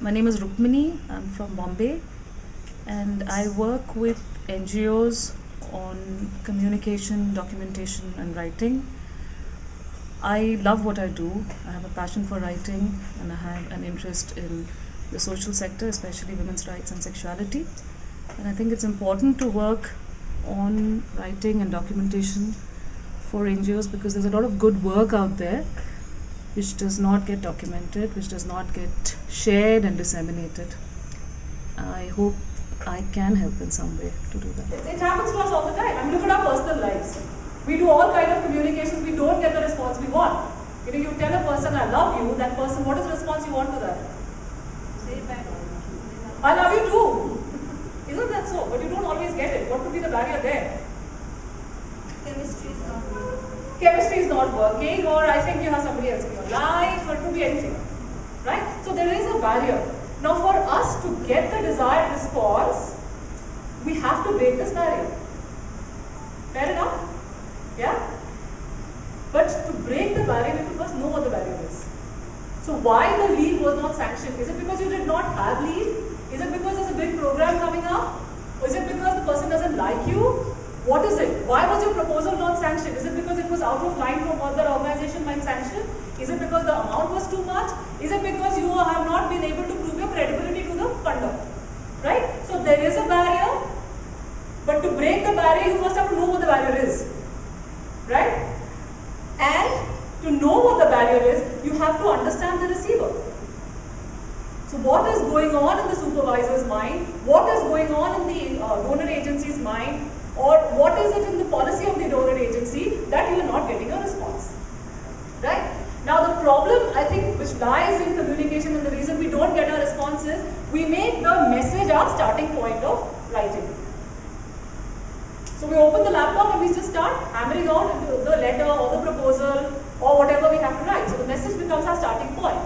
My name is Rukmini. I'm from Bombay, and I work with NGOs on communication, documentation, and writing. I love what I do. I have a passion for writing, and I have an interest in the social sector, especially women's rights and sexuality. And I think it's important to work on writing and documentation for NGOs because there's a lot of good work out there which does not get documented, which does not get shared and disseminated. I hope I can help in some way to do that. It happens to us all the time. I mean, look at our personal lives. We do all kind of communications, we don't get the response we want. You tell a person, I love you, that person, what is the response you want to that? Say it back. I love you too. Isn't that so? But you don't always get it. What could be the barrier there? Chemistry is not working. Chemistry is not working, or I think you have somebody else in your life, or it could be anything. Right? So there is a barrier. Now for us to get the desired response, we have to break this barrier. Fair enough? Yeah? But to break the barrier, we have to first know what the barrier is. So why the leave was not sanctioned? Is it because you did not have leave? Is it because there's a big program coming up? Or is it because the person doesn't like you? What is it? Why was your proposal not sanctioned? Is it because it was out of line from what the organization might sanction? Is it because the amount was too much? Is it because you have not been able to prove your credibility to the funder? Right? So there is a barrier, but to break the barrier, you first have to know what the barrier is. Right? And to know what the barrier is, you have to understand the receiver. So what is going on in the supervisor's mind? What is going on in the donor agency's mind? Or what is it in the policy of the donor agency that you are not getting a response? Right? Now the problem, I think, which lies in communication and the reason we don't get a response is we make the message our starting point of writing. So we open the laptop and we just start hammering out the letter or the proposal or whatever we have to write. So the message becomes our starting point.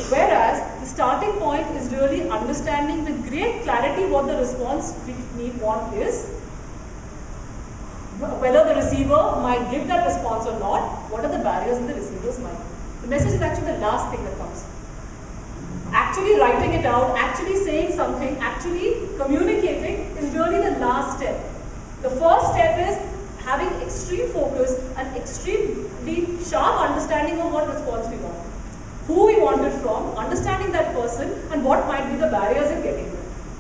Whereas the starting point is really understanding with great clarity what the response we want is, whether the receiver might give that response or not, what are the barriers in the receiver's mind. The message is actually the last thing that comes. Actually writing it out, actually saying something, actually communicating is really the last step. The first step is having extreme focus and extremely sharp understanding of what response we want, who we want it from, understanding that person and what might be the barriers in getting